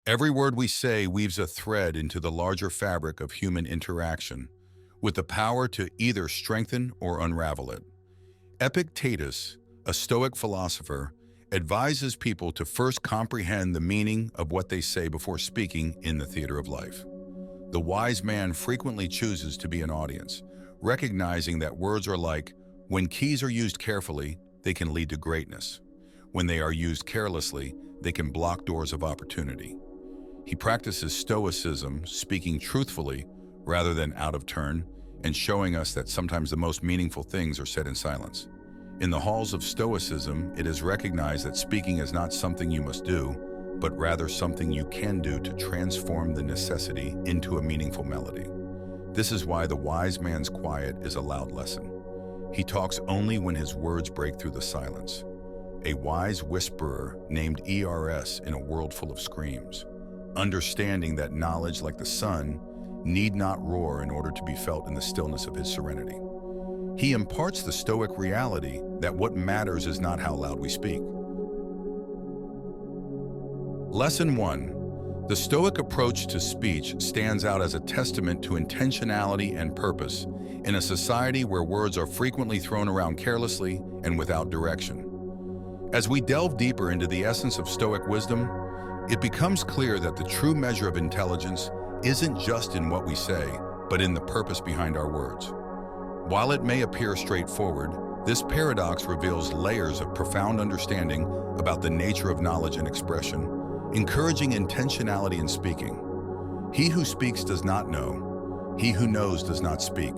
Every word we say weaves a thread into the larger fabric of human interaction, with the power to either strengthen or unravel it. Epictetus, a Stoic philosopher, advises people to first comprehend the meaning of what they say before speaking in the theater of life. The wise man frequently chooses to be an audience, recognizing that words are like, when keys are used carefully, they can lead to greatness. When they are used carelessly, they can block doors of opportunity. He practices Stoicism, speaking truthfully rather than out of turn, and showing us that sometimes the most meaningful things are said in silence. In the halls of Stoicism, it is recognized that speaking is not something you must do, but rather something you can do to transform the necessity into a meaningful melody. This is why the wise man's quiet is a loud lesson. He talks only when his words break through the silence. A wise whisperer named ERS in a world full of screams, understanding that knowledge, like the sun, need not roar in order to be felt in the stillness of his serenity. He imparts the Stoic reality that what matters is not how loud we speak. Lesson 1. The Stoic approach to speech stands out as a testament to intentionality and purpose in a society where words are frequently thrown around carelessly and without direction. As we delve deeper into the essence of Stoic wisdom, it becomes clear that the true measure of intelligence isn't just in what we say, but in the purpose behind our words. While it may appear straightforward, this paradox reveals layers of profound understanding about the nature of knowledge and expression, encouraging intentionality in speaking. He who speaks does not know. He who knows does not speak.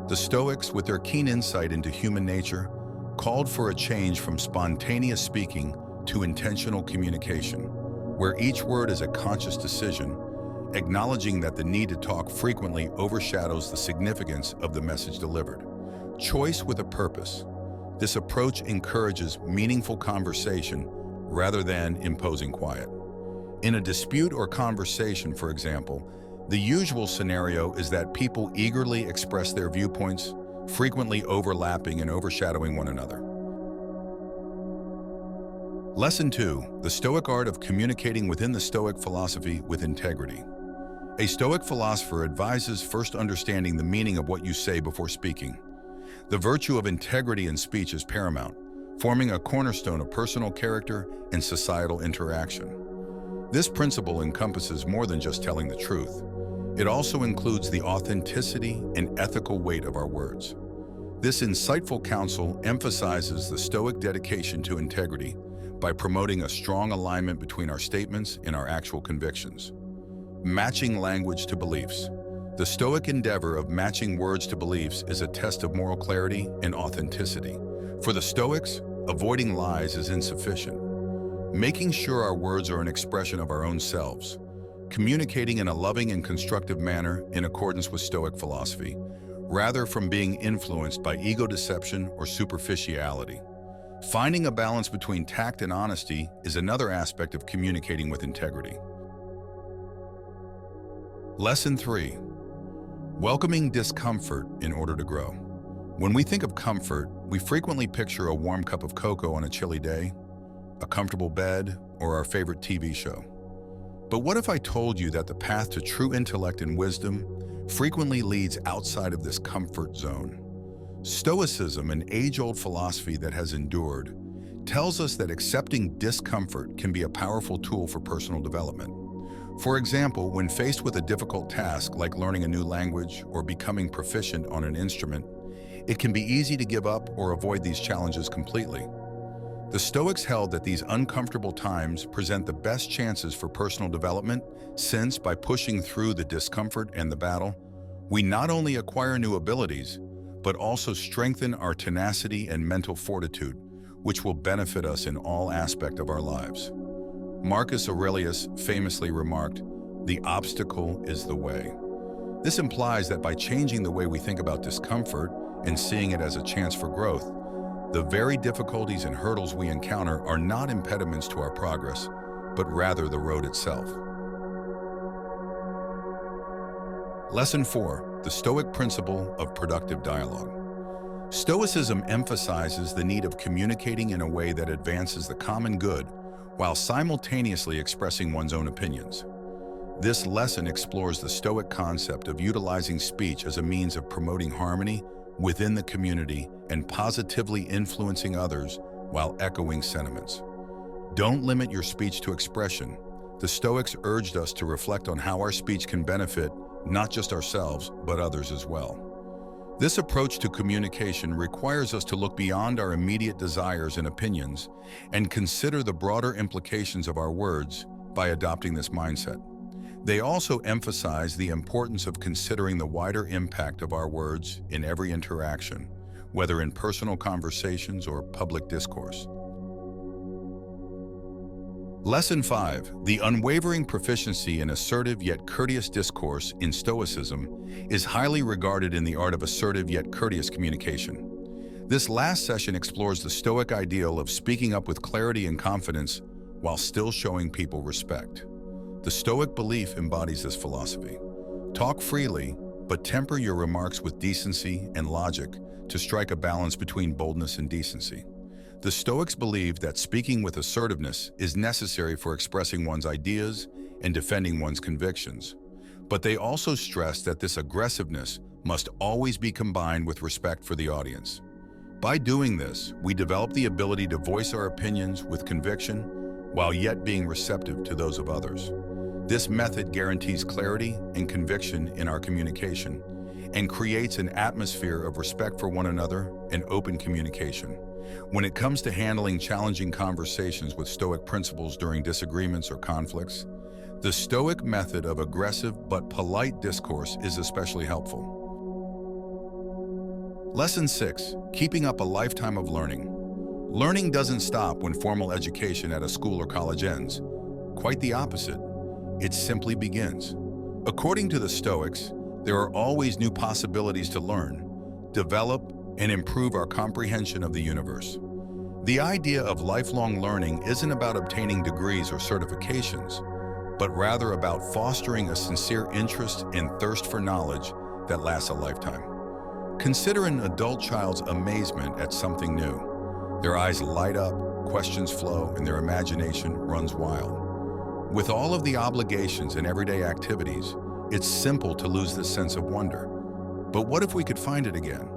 The Stoics, with their keen insight into human nature, called for a change from spontaneous speaking to intentional communication, where each word is a conscious decision, acknowledging that the need to talk frequently overshadows the significance of the message delivered. Choice with a purpose. This approach encourages meaningful conversation rather than imposing quiet. In a dispute or conversation, for example, the usual scenario is that people eagerly express their viewpoints, frequently overlapping and overshadowing one another. Lesson 2. The Stoic art of communicating within the Stoic philosophy with integrity. A Stoic philosopher advises first understanding the meaning of what you say before speaking. The virtue of integrity in speech is paramount, forming a cornerstone of personal character and societal interaction. This principle encompasses more than just telling the truth. It also includes the authenticity and ethical weight of our words. This insightful counsel emphasizes the Stoic dedication to integrity by promoting a strong alignment between our statements and our actual convictions. Matching language to beliefs. The Stoic endeavor of matching words to beliefs is a test of moral clarity and authenticity. For the Stoics, avoiding lies is insufficient. Making sure our words are an expression of our own selves, communicating in a loving and constructive manner in accordance with Stoic philosophy, rather from being influenced by ego deception or superficiality. Finding a balance between tact and honesty is another aspect of communicating with integrity. Lesson 3. Welcoming discomfort in order to grow. When we think of comfort, we frequently picture a warm cup of cocoa on a chilly day, a comfortable bed, or our favorite TV show. But what if I told you that the path to true intellect and wisdom frequently leads outside of this comfort zone? Stoicism, an age-old philosophy that has endured, tells us that accepting discomfort can be a powerful tool for personal development. For example, when faced with a difficult task like learning a new language or becoming proficient on an instrument, it can be easy to give up or avoid these challenges completely. The Stoics held that these uncomfortable times present the best chances for personal development, since by pushing through the discomfort and the battle, we not only acquire new abilities, but also strengthen our tenacity and mental fortitude, which will benefit us in all aspects of our lives. Marcus Aurelius famously remarked, "The obstacle is the way." This implies that by changing the way we think about discomfort and seeing it as a chance for growth, the very difficulties and hurdles we encounter are not impediments to our progress, but rather the road itself. Lesson 4. The Stoic principle of productive dialogue. Stoicism emphasizes the need of communicating in a way that advances the common good while simultaneously expressing one's own opinions. This lesson explores the Stoic concept of utilizing speech as a means of promoting harmony within the community and positively influencing others while echoing sentiments. Don't limit your speech to expression. The Stoics urged us to reflect on how our speech can benefit not just ourselves, but others as well. This approach to communication requires us to look beyond our immediate desires and opinions and consider the broader implications of our words by adopting this mindset. They also emphasize the importance of considering the wider impact of our words in every interaction, whether in personal conversations or public discourse. Lesson 5. The unwavering proficiency in assertive yet courteous discourse in Stoicism is highly regarded in the art of assertive yet courteous communication. This last session explores the Stoic ideal of speaking up with clarity and confidence while still showing people respect. The Stoic belief embodies this philosophy. Talk freely, but temper your remarks with decency and logic to strike a balance between boldness and decency. The Stoics believe that speaking with assertiveness is necessary for expressing one's ideas and defending one's convictions, but they also stress that this aggressiveness must always be combined with respect for the audience. By doing this, we develop the ability to voice our opinions with conviction while yet being receptive to those of others. This method guarantees clarity and conviction in our communication and creates an atmosphere of respect for one another and open communication. When it comes to handling challenging conversations with Stoic principles during disagreements or conflicts, the Stoic method of aggressive but polite discourse is especially helpful. Lesson 6. Keeping up a lifetime of learning. Learning doesn't stop when formal education at a school or college ends. Quite the opposite. It simply begins. According to the Stoics, there are always new possibilities to learn, develop, and improve our comprehension of the universe. The idea of lifelong learning isn't about obtaining degrees or certifications, but rather about fostering a sincere interest and thirst for knowledge that lasts a lifetime. Consider an adult child's amazement at something new. Their eyes light up, questions flow, and their imagination runs wild. With all of the obligations and everyday activities, it's simple to lose this sense of wonder. But what if we could find it again?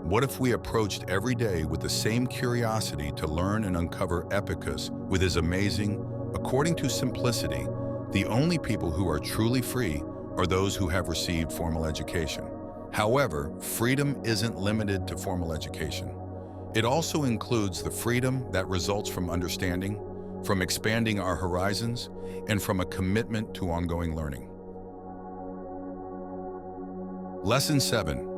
What if we approached every day with the same curiosity to learn and uncover Epicus with his amazing, according to simplicity, the only people who are truly free are those who have received formal education. However, freedom isn't limited to formal education. It also includes the freedom that results from understanding, from expanding our horizons, and from a commitment to ongoing learning. Lesson 7.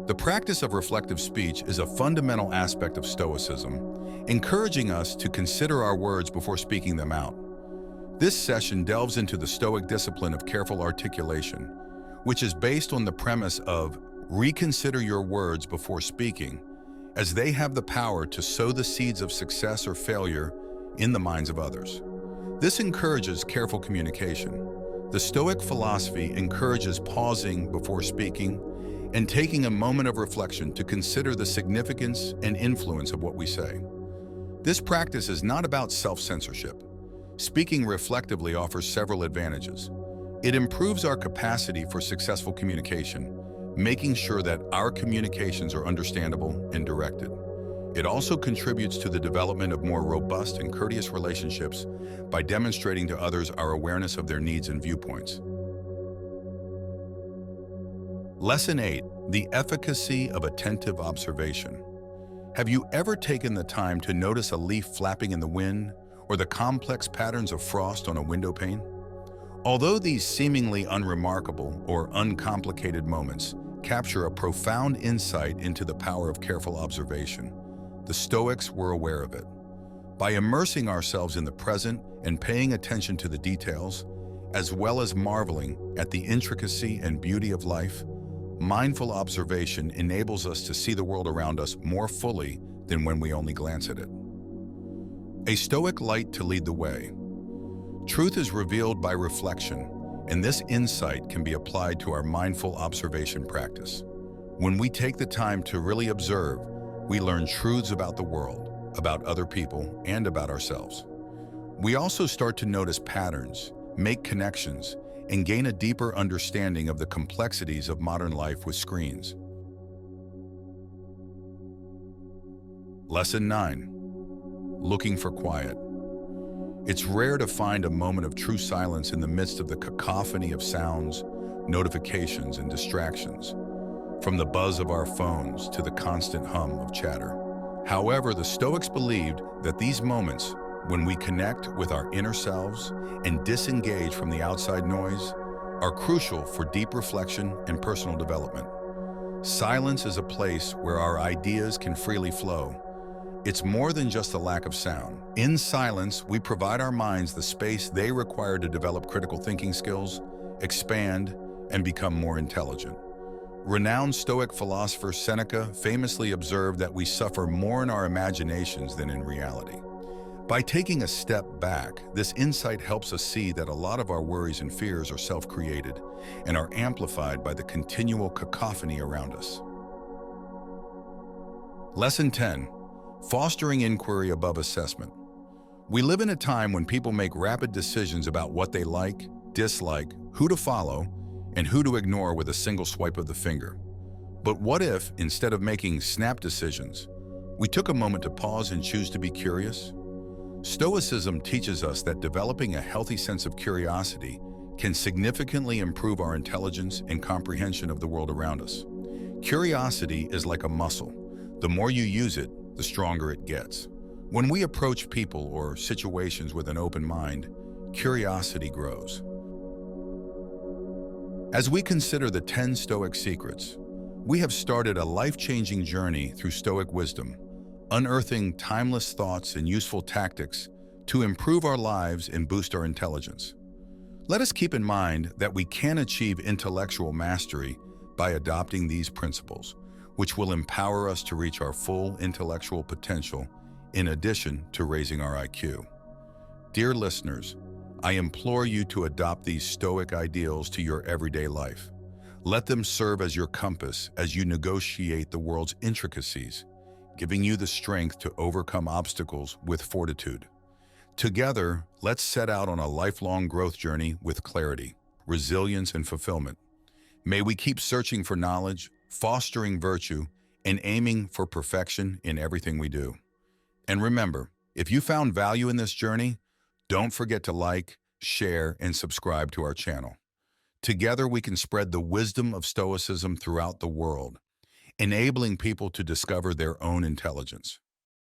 The practice of reflective speech is a fundamental aspect of Stoicism, encouraging us to consider our words before speaking them out. This session delves into the Stoic discipline of careful articulation, which is based on the premise of reconsider your words before speaking, as they have the power to sow the seeds of success or failure in the minds of others. This encourages careful communication. The Stoic philosophy encourages pausing before speaking and taking a moment of reflection to consider the significance and influence of what we say. This practice is not about self-censorship. Speaking reflectively offers several advantages. It improves our capacity for successful communication, making sure that our communications are understandable and directed. It also contributes to the development of more robust and courteous relationships by demonstrating to others our awareness of their needs and viewpoints. Lesson 8. The efficacy of attentive observation. Have you ever taken the time to notice a leaf flapping in the wind or the complex patterns of frost on a window pane? Although these seemingly unremarkable or uncomplicated moments capture a profound insight into the power of careful observation, the Stoics were aware of it. By immersing ourselves in the present and paying attention to the details, as well as marveling at the intricacy and beauty of life, mindful observation enables us to see the world around us more fully than when we only glance at it. A Stoic light to lead the way. Truth is revealed by reflection, and this insight can be applied to our mindful observation practice. When we take the time to really observe, we learn truths about the world, about other people, and about ourselves. We also start to notice patterns, make connections, and gain a deeper understanding of the complexities of modern life with screens. Lesson 9. Looking for quiet. It's rare to find a moment of true silence in the midst of the cacophony of sounds, notifications, and distractions, from the buzz of our phones to the constant hum of chatter. However, the Stoics believed that these moments, when we connect with our inner selves and disengage from the outside noise, are crucial for deep reflection and personal development. Silence is a place where our ideas can freely flow. It's more than just a lack of sound. In silence, we provide our minds the space they require to develop critical thinking skills, expand, and become more intelligent. Renowned Stoic philosopher Seneca famously observed that we suffer more in our imaginations than in reality. By taking a step back, this insight helps us see that a lot of our worries and fears are self-created and are amplified by the continual cacophony around us. Lesson 10. Fostering inquiry above assessment. We live in a time when people make rapid decisions about what they like, dislike, who to follow, and who to ignore with a single swipe of the finger. But what if, instead of making snap decisions, we took a moment to pause and choose to be curious? Stoicism teaches us that developing a healthy sense of curiosity can significantly improve our intelligence and comprehension of the world around us. Curiosity is like a muscle. The more you use it, the stronger it gets. When we approach people or situations with an open mind, curiosity grows. As we consider the 10 Stoic secrets, we have started a life-changing journey through Stoic wisdom, unearthing timeless thoughts and useful tactics to improve our lives and boost our intelligence. Let us keep in mind that we can achieve intellectual mastery by adopting these principles, which will empower us to reach our full intellectual potential in addition to raising our IQ. Dear listeners, I implore you to adopt these Stoic ideals to your everyday life. Let them serve as your compass as you negotiate the world's intricacies, giving you the strength to overcome obstacles with fortitude. Together, let's set out on a lifelong growth journey with clarity, resilience, and fulfillment. May we keep searching for knowledge, fostering virtue, and aiming for perfection in everything we do. And remember, if you found value in this journey, don't forget to like, share, and subscribe to our channel. Together, we can spread the wisdom of Stoicism throughout the world, enabling people to discover their own intelligence.